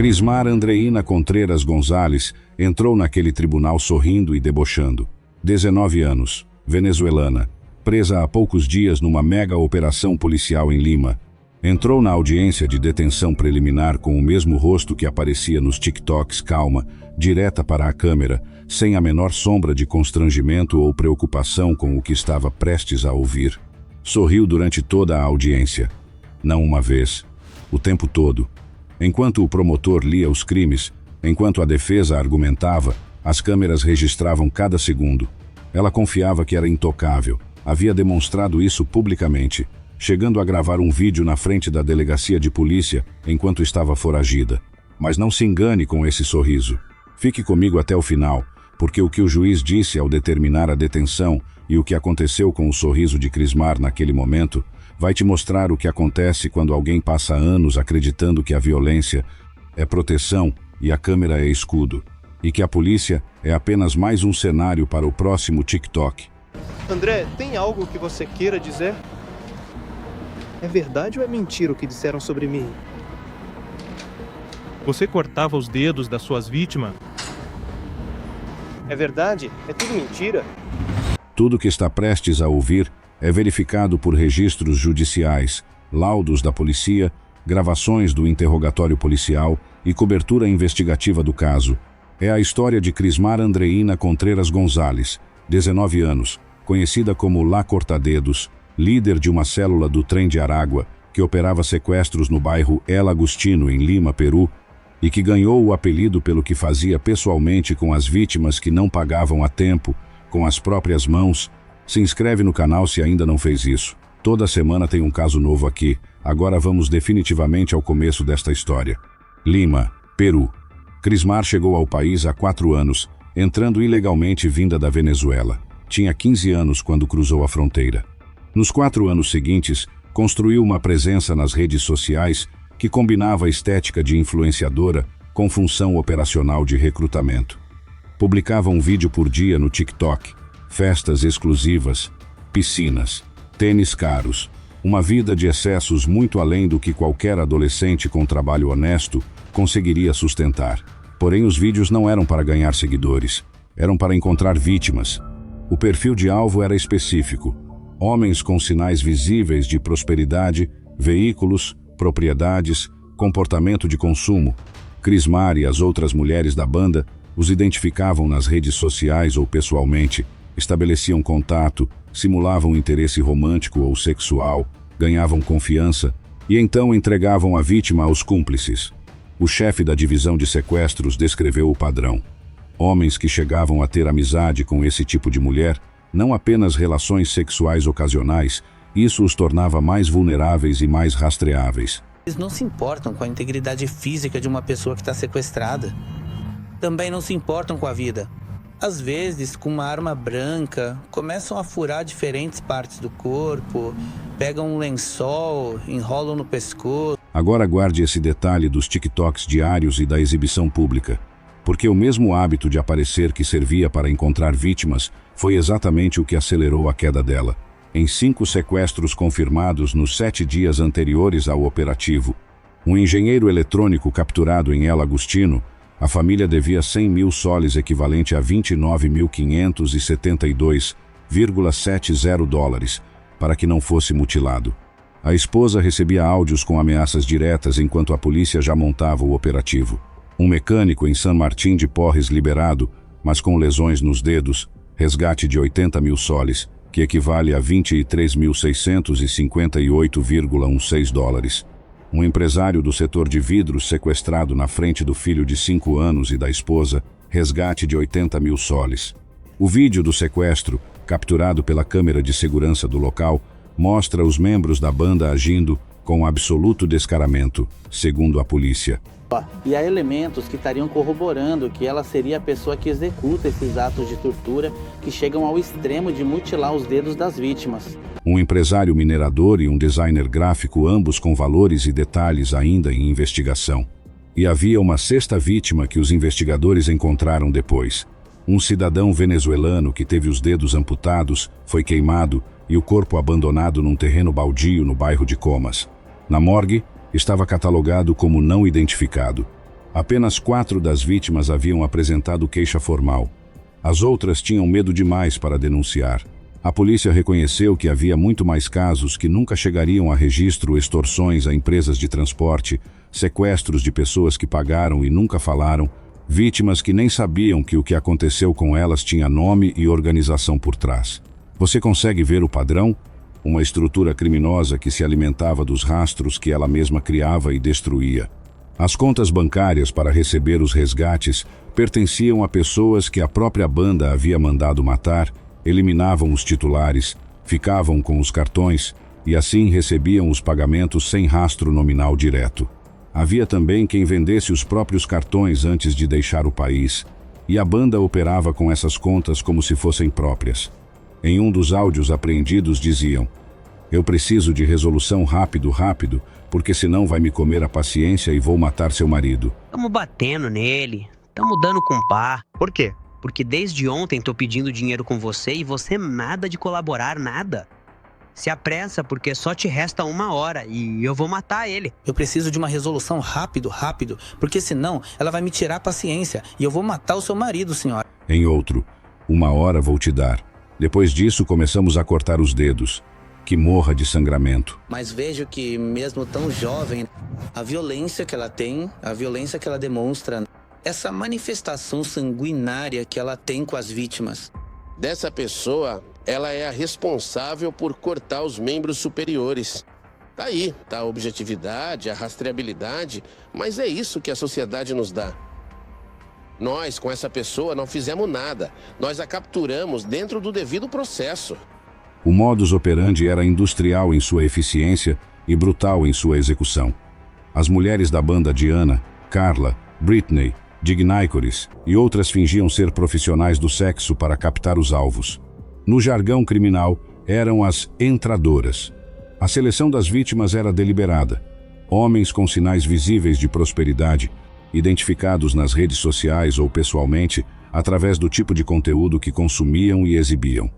Crismar Andreina Contreras Gonzalez entrou naquele tribunal sorrindo e debochando. 19 anos, venezuelana, presa há poucos dias numa mega operação policial em Lima. Entrou na audiência de detenção preliminar com o mesmo rosto que aparecia nos TikToks, calma, direta para a câmera, sem a menor sombra de constrangimento ou preocupação com o que estava prestes a ouvir. Sorriu durante toda a audiência. Não uma vez, o tempo todo. Enquanto o promotor lia os crimes, enquanto a defesa argumentava, as câmeras registravam cada segundo. Ela confiava que era intocável, havia demonstrado isso publicamente, chegando a gravar um vídeo na frente da delegacia de polícia enquanto estava foragida. Mas não se engane com esse sorriso. Fique comigo até o final, porque o que o juiz disse ao determinar a detenção e o que aconteceu com o sorriso de Crismar naquele momento vai te mostrar o que acontece quando alguém passa anos acreditando que a violência é proteção e a câmera é escudo, e que a polícia é apenas mais um cenário para o próximo TikTok. André, tem algo que você queira dizer? É verdade ou é mentira o que disseram sobre mim? Você cortava os dedos das suas vítimas? É verdade? É tudo mentira? Tudo que está prestes a ouvir é verificado por registros judiciais, laudos da polícia, gravações do interrogatório policial e cobertura investigativa do caso. É a história de Crismar Andreina Contreras Gonzalez, 19 anos, conhecida como La Cortadedos, líder de uma célula do Trem de Aragua, que operava sequestros no bairro El Agustino, em Lima, Peru, e que ganhou o apelido pelo que fazia pessoalmente com as vítimas que não pagavam a tempo, com as próprias mãos. Se inscreve no canal se ainda não fez isso. Toda semana tem um caso novo aqui. Agora vamos definitivamente ao começo desta história. Lima, Peru. Crismar chegou ao país há 4 anos, entrando ilegalmente vinda da Venezuela. Tinha 15 anos quando cruzou a fronteira. Nos 4 anos seguintes, construiu uma presença nas redes sociais que combinava a estética de influenciadora com função operacional de recrutamento. Publicava um vídeo por dia no TikTok, festas exclusivas, piscinas, tênis caros, uma vida de excessos muito além do que qualquer adolescente com trabalho honesto conseguiria sustentar. Porém, os vídeos não eram para ganhar seguidores, eram para encontrar vítimas. O perfil de alvo era específico: homens com sinais visíveis de prosperidade, veículos, propriedades, comportamento de consumo. Crismar e as outras mulheres da banda os identificavam nas redes sociais ou pessoalmente, estabeleciam contato, simulavam interesse romântico ou sexual, ganhavam confiança e então entregavam a vítima aos cúmplices. O chefe da divisão de sequestros descreveu o padrão. Homens que chegavam a ter amizade com esse tipo de mulher, não apenas relações sexuais ocasionais, isso os tornava mais vulneráveis e mais rastreáveis. Eles não se importam com a integridade física de uma pessoa que está sequestrada. Também não se importam com a vida. Às vezes, com uma arma branca, começam a furar diferentes partes do corpo, pegam um lençol, enrolam no pescoço. Agora guarde esse detalhe dos TikToks diários e da exibição pública, porque o mesmo hábito de aparecer que servia para encontrar vítimas foi exatamente o que acelerou a queda dela. Em 5 sequestros confirmados nos 7 dias anteriores ao operativo, um engenheiro eletrônico capturado em El Agustino, a família devia 100 mil soles, equivalente a 29.572,70 dólares, para que não fosse mutilado. A esposa recebia áudios com ameaças diretas enquanto a polícia já montava o operativo. Um mecânico em San Martín de Porres liberado, mas com lesões nos dedos, resgate de 80 mil soles, que equivale a 23.658,16 dólares. Um empresário do setor de vidros sequestrado na frente do filho de 5 anos e da esposa, resgate de 80 mil soles. O vídeo do sequestro, capturado pela câmera de segurança do local, mostra os membros da banda agindo com absoluto descaramento, segundo a polícia. E há elementos que estariam corroborando que ela seria a pessoa que executa esses atos de tortura que chegam ao extremo de mutilar os dedos das vítimas. Um empresário minerador e um designer gráfico, ambos com valores e detalhes ainda em investigação. E havia uma 6ª vítima que os investigadores encontraram depois. Um cidadão venezuelano que teve os dedos amputados, foi queimado e o corpo abandonado num terreno baldio no bairro de Comas. Na morgue, estava catalogado como não identificado. Apenas 4 das vítimas haviam apresentado queixa formal. As outras tinham medo demais para denunciar. A polícia reconheceu que havia muito mais casos que nunca chegariam a registro: extorsões a empresas de transporte, sequestros de pessoas que pagaram e nunca falaram, vítimas que nem sabiam que o que aconteceu com elas tinha nome e organização por trás. Você consegue ver o padrão? Uma estrutura criminosa que se alimentava dos rastros que ela mesma criava e destruía. As contas bancárias para receber os resgates pertenciam a pessoas que a própria banda havia mandado matar, eliminavam os titulares, ficavam com os cartões e assim recebiam os pagamentos sem rastro nominal direto. Havia também quem vendesse os próprios cartões antes de deixar o país, e a banda operava com essas contas como se fossem próprias. Em um dos áudios apreendidos diziam: "Eu preciso de resolução rápido, porque senão vai me comer a paciência e vou matar seu marido." Tamo batendo nele, tamo dando com pá. Por quê? Porque desde ontem tô pedindo dinheiro com você e você nada de colaborar, nada. Se apressa, porque só te resta 1 hora e eu vou matar ele. Eu preciso de uma resolução rápido, porque senão ela vai me tirar a paciência e eu vou matar o seu marido, senhora. Em outro: "1 hora vou te dar. Depois disso começamos a cortar os dedos. Que morra de sangramento." Mas vejo que mesmo tão jovem, a violência que ela tem, a violência que ela demonstra, essa manifestação sanguinária que ela tem com as vítimas. Dessa pessoa, ela é a responsável por cortar os membros superiores. Tá aí, tá a objetividade, a rastreabilidade, mas é isso que a sociedade nos dá. Nós, com essa pessoa, não fizemos nada. Nós a capturamos dentro do devido processo. O modus operandi era industrial em sua eficiência e brutal em sua execução. As mulheres da banda Diana, Carla, Britney, Dignicoris e outras fingiam ser profissionais do sexo para captar os alvos. No jargão criminal, eram as entradoras. A seleção das vítimas era deliberada. Homens com sinais visíveis de prosperidade, identificados nas redes sociais ou pessoalmente, através do tipo de conteúdo que consumiam e exibiam.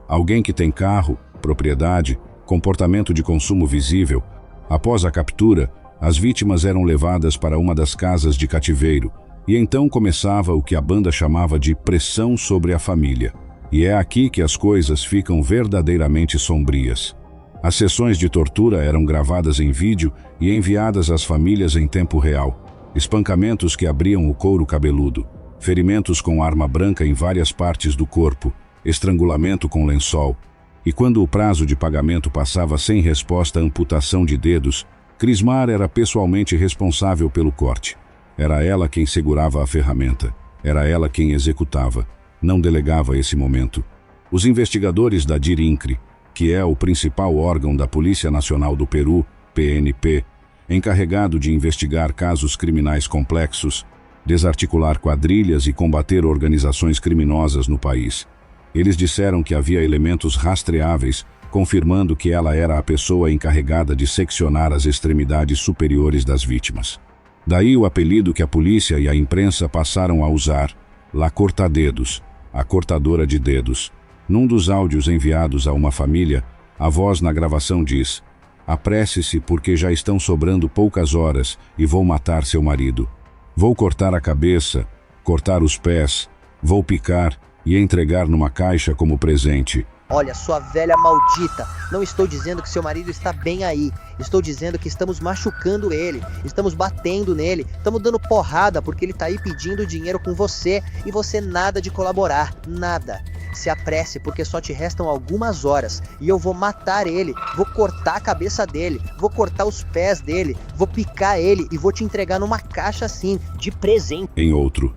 Alguém que tem carro, propriedade, comportamento de consumo visível. Após a captura, as vítimas eram levadas para uma das casas de cativeiro, e então começava o que a banda chamava de pressão sobre a família. E é aqui que as coisas ficam verdadeiramente sombrias. As sessões de tortura eram gravadas em vídeo e enviadas às famílias em tempo real. Espancamentos que abriam o couro cabeludo, ferimentos com arma branca em várias partes do corpo, estrangulamento com lençol. E quando o prazo de pagamento passava sem resposta, amputação de dedos, Crismar era pessoalmente responsável pelo corte. Era ela quem segurava a ferramenta. Era ela quem executava. Não delegava esse momento. Os investigadores da DIRINCRE, que é o principal órgão da Polícia Nacional do Peru, PNP, encarregado de investigar casos criminais complexos, desarticular quadrilhas e combater organizações criminosas no país. Eles disseram que havia elementos rastreáveis, confirmando que ela era a pessoa encarregada de seccionar as extremidades superiores das vítimas. Daí o apelido que a polícia e a imprensa passaram a usar: La Cortadedos, a cortadora de dedos. Num dos áudios enviados a uma família, a voz na gravação diz: "Apresse-se porque já estão sobrando poucas horas e vou matar seu marido. Vou cortar a cabeça, cortar os pés, vou picar e entregar numa caixa como presente." Olha, sua velha maldita, não estou dizendo que seu marido está bem aí. Estou dizendo que estamos machucando ele, estamos batendo nele, estamos dando porrada porque ele está aí pedindo dinheiro com você e você nada de colaborar, nada. Se apresse porque só te restam algumas horas e eu vou matar ele, vou cortar a cabeça dele, vou cortar os pés dele, vou picar ele e vou te entregar numa caixa assim, de presente. Em outro: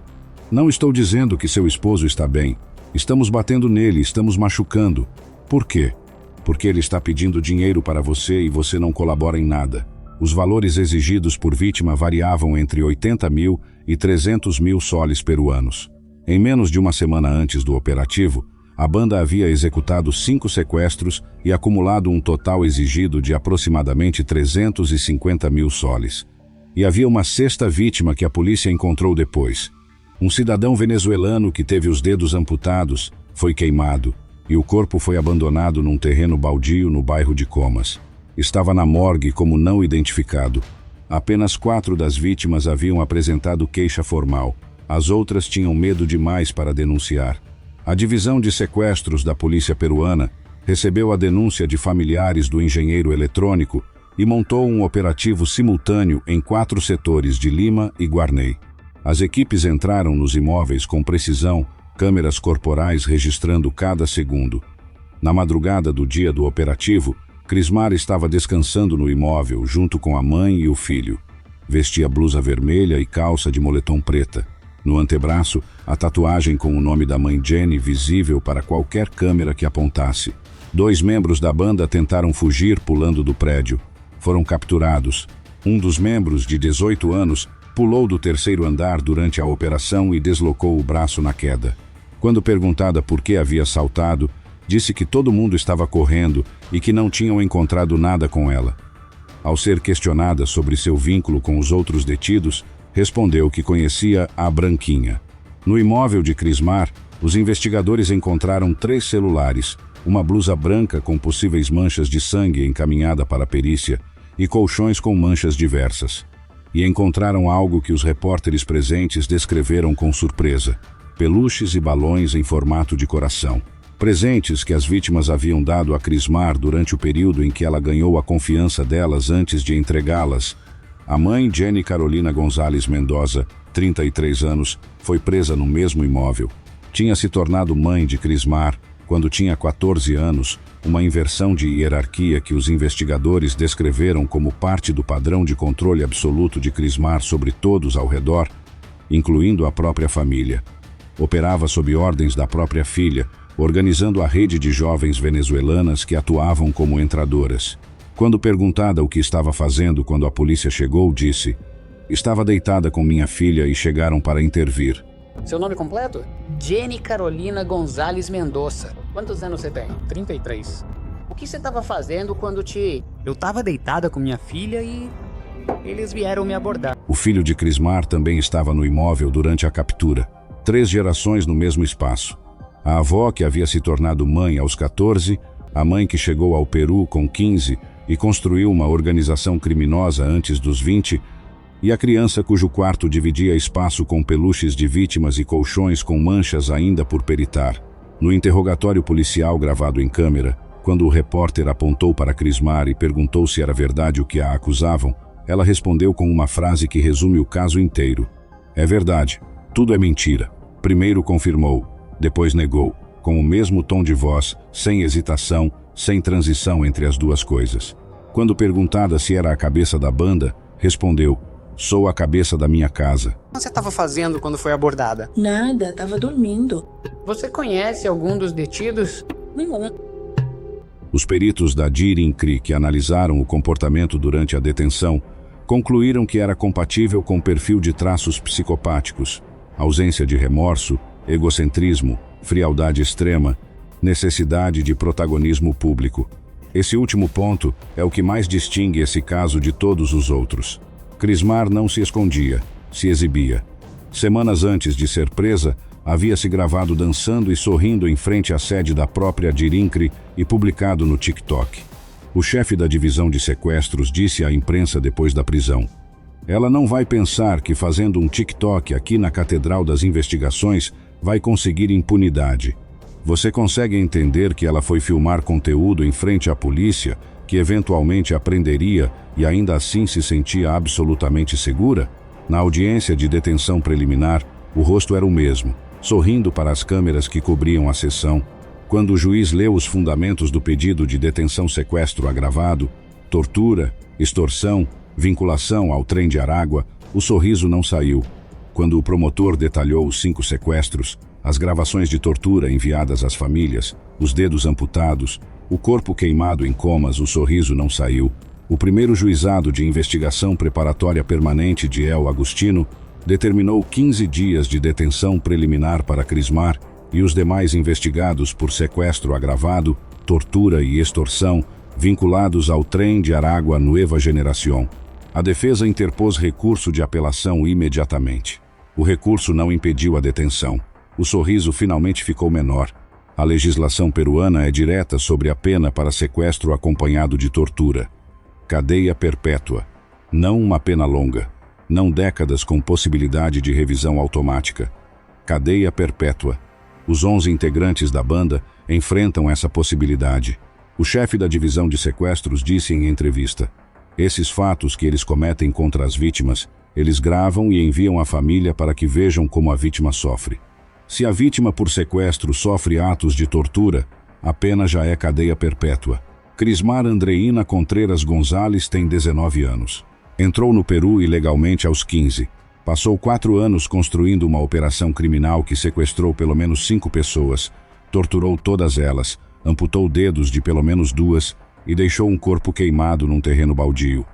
"Não estou dizendo que seu esposo está bem. Estamos batendo nele, estamos machucando. Por quê? Porque ele está pedindo dinheiro para você e você não colabora em nada." Os valores exigidos por vítima variavam entre 80 mil e 300 mil soles peruanos. Em menos de uma semana antes do operativo, a banda havia executado 5 sequestros e acumulado um total exigido de aproximadamente 350 mil soles. E havia uma 6ª vítima que a polícia encontrou depois. Um cidadão venezuelano que teve os dedos amputados, foi queimado, e o corpo foi abandonado num terreno baldio no bairro de Comas. Estava na morgue como não identificado. Apenas 4 das vítimas haviam apresentado queixa formal. As outras tinham medo demais para denunciar. A divisão de sequestros da polícia peruana recebeu a denúncia de familiares do engenheiro eletrônico e montou um operativo simultâneo em 4 setores de Lima e Guarney. As equipes entraram nos imóveis com precisão, câmeras corporais registrando cada segundo. Na madrugada do dia do operativo, Crismar estava descansando no imóvel junto com a mãe e o filho. Vestia blusa vermelha e calça de moletom preta. No antebraço, a tatuagem com o nome da mãe Jenny visível para qualquer câmera que apontasse. 2 membros da banda tentaram fugir pulando do prédio. Foram capturados. Um dos membros, de 18 anos, pulou do 3º andar durante a operação e deslocou o braço na queda. Quando perguntada por que havia saltado, disse que todo mundo estava correndo e que não tinham encontrado nada com ela. Ao ser questionada sobre seu vínculo com os outros detidos, respondeu que conhecia a Branquinha. No imóvel de Crismar, os investigadores encontraram 3 celulares, uma blusa branca com possíveis manchas de sangue encaminhada para a perícia e colchões com manchas diversas. E encontraram algo que os repórteres presentes descreveram com surpresa: peluches e balões em formato de coração. Presentes que as vítimas haviam dado a Crismar durante o período em que ela ganhou a confiança delas antes de entregá-las. A mãe, Jenny Carolina Gonzalez Mendoza, 33 anos, foi presa no mesmo imóvel. Tinha se tornado mãe de Crismar quando tinha 14 anos, uma inversão de hierarquia que os investigadores descreveram como parte do padrão de controle absoluto de Crismar sobre todos ao redor, incluindo a própria família. Operava sob ordens da própria filha, organizando a rede de jovens venezuelanas que atuavam como entradoras. Quando perguntada o que estava fazendo quando a polícia chegou, disse: "Estava deitada com minha filha e chegaram para intervir." Seu nome completo? Jenny Carolina Gonzalez Mendoza. Quantos anos você tem? 33. O que você estava fazendo quando Eu estava deitada com minha filha e eles vieram me abordar. O filho de Crismar também estava no imóvel durante a captura. 3 gerações no mesmo espaço. A avó, que havia se tornado mãe aos 14, a mãe que chegou ao Peru com 15 e construiu uma organização criminosa antes dos 20, e a criança cujo quarto dividia espaço com peluches de vítimas e colchões com manchas ainda por peritar. No interrogatório policial gravado em câmera, quando o repórter apontou para Crismar e perguntou se era verdade o que a acusavam, ela respondeu com uma frase que resume o caso inteiro: "É verdade, tudo é mentira." Primeiro confirmou, depois negou, com o mesmo tom de voz, sem hesitação, sem transição entre as duas coisas. Quando perguntada se era a cabeça da banda, respondeu: "Sou a cabeça da minha casa." O que você estava fazendo quando foi abordada? Nada, estava dormindo. Você conhece algum dos detidos? Nenhum. Os peritos da DIR/INCRI que analisaram o comportamento durante a detenção concluíram que era compatível com o perfil de traços psicopáticos: ausência de remorso, egocentrismo, frialdade extrema, necessidade de protagonismo público. Esse último ponto é o que mais distingue esse caso de todos os outros. Crismar não se escondia, se exibia. Semanas antes de ser presa, havia se gravado dançando e sorrindo em frente à sede da própria DIR/INCRI e publicado no TikTok. O chefe da divisão de sequestros disse à imprensa depois da prisão: "Ela não vai pensar que fazendo um TikTok aqui na Catedral das Investigações vai conseguir impunidade. Você consegue entender que ela foi filmar conteúdo em frente à polícia, que eventualmente aprenderia e ainda assim se sentia absolutamente segura?" Na audiência de detenção preliminar, o rosto era o mesmo, sorrindo para as câmeras que cobriam a sessão. Quando o juiz leu os fundamentos do pedido de detenção-sequestro agravado, tortura, extorsão, vinculação ao trem de Aragua, o sorriso não saiu. Quando o promotor detalhou os 5 sequestros, as gravações de tortura enviadas às famílias, os dedos amputados, o corpo queimado em comas, o sorriso não saiu. O primeiro juizado de investigação preparatória permanente de El Agustino determinou 15 dias de detenção preliminar para Crismar e os demais investigados por sequestro agravado, tortura e extorsão, vinculados ao trem de Aragua Nueva Generación. A defesa interpôs recurso de apelação imediatamente. O recurso não impediu a detenção. O sorriso finalmente ficou menor. A legislação peruana é direta sobre a pena para sequestro acompanhado de tortura: cadeia perpétua. Não uma pena longa. Não décadas com possibilidade de revisão automática. Cadeia perpétua. Os 11 integrantes da banda enfrentam essa possibilidade. O chefe da divisão de sequestros disse em entrevista: esses fatos que eles cometem contra as vítimas, eles gravam e enviam à família para que vejam como a vítima sofre. Se a vítima por sequestro sofre atos de tortura, a pena já é cadeia perpétua. Crismar Andreina Contreras Gonzalez tem 19 anos. Entrou no Peru ilegalmente aos 15. Passou 4 anos construindo uma operação criminal que sequestrou pelo menos 5 pessoas, torturou todas elas, amputou dedos de pelo menos 2 e deixou um corpo queimado num terreno baldio.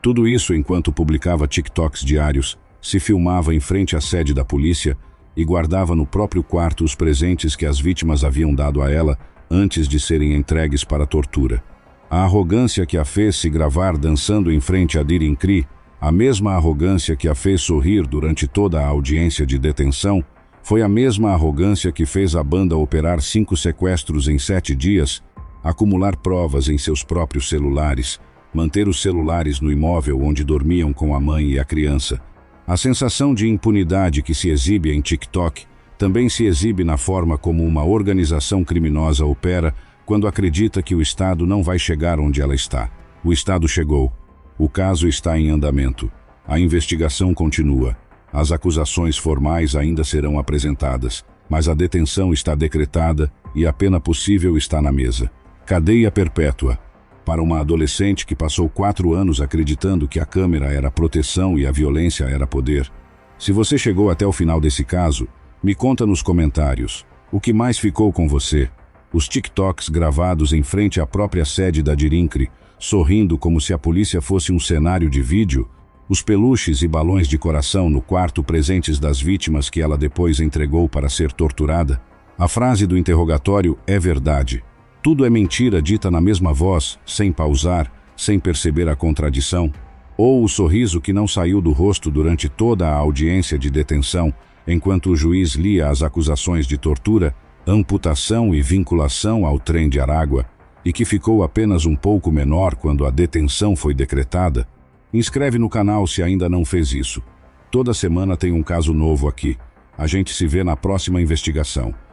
Tudo isso enquanto publicava TikToks diários, se filmava em frente à sede da polícia e guardava no próprio quarto os presentes que as vítimas haviam dado a ela antes de serem entregues para tortura. A arrogância que a fez se gravar dançando em frente a Dirincri, a mesma arrogância que a fez sorrir durante toda a audiência de detenção, foi a mesma arrogância que fez a banda operar 5 sequestros em 7 dias, acumular provas em seus próprios celulares, manter os celulares no imóvel onde dormiam com a mãe e a criança. A sensação de impunidade que se exibe em TikTok também se exibe na forma como uma organização criminosa opera quando acredita que o Estado não vai chegar onde ela está. O Estado chegou. O caso está em andamento. A investigação continua. As acusações formais ainda serão apresentadas, mas a detenção está decretada e a pena possível está na mesa. Cadeia perpétua. Para uma adolescente que passou 4 anos acreditando que a câmera era proteção e a violência era poder. Se você chegou até o final desse caso, me conta nos comentários. O que mais ficou com você? Os TikToks gravados em frente à própria sede da Dirincri, sorrindo como se a polícia fosse um cenário de vídeo? Os peluches e balões de coração no quarto presentes das vítimas que ela depois entregou para ser torturada? A frase do interrogatório é verdade. Tudo é mentira dita na mesma voz, sem pausar, sem perceber a contradição? Ou o sorriso que não saiu do rosto durante toda a audiência de detenção, enquanto o juiz lia as acusações de tortura, amputação e vinculação ao trem de Aragua, e que ficou apenas um pouco menor quando a detenção foi decretada? Inscreve no canal se ainda não fez isso. Toda semana tem um caso novo aqui. A gente se vê na próxima investigação.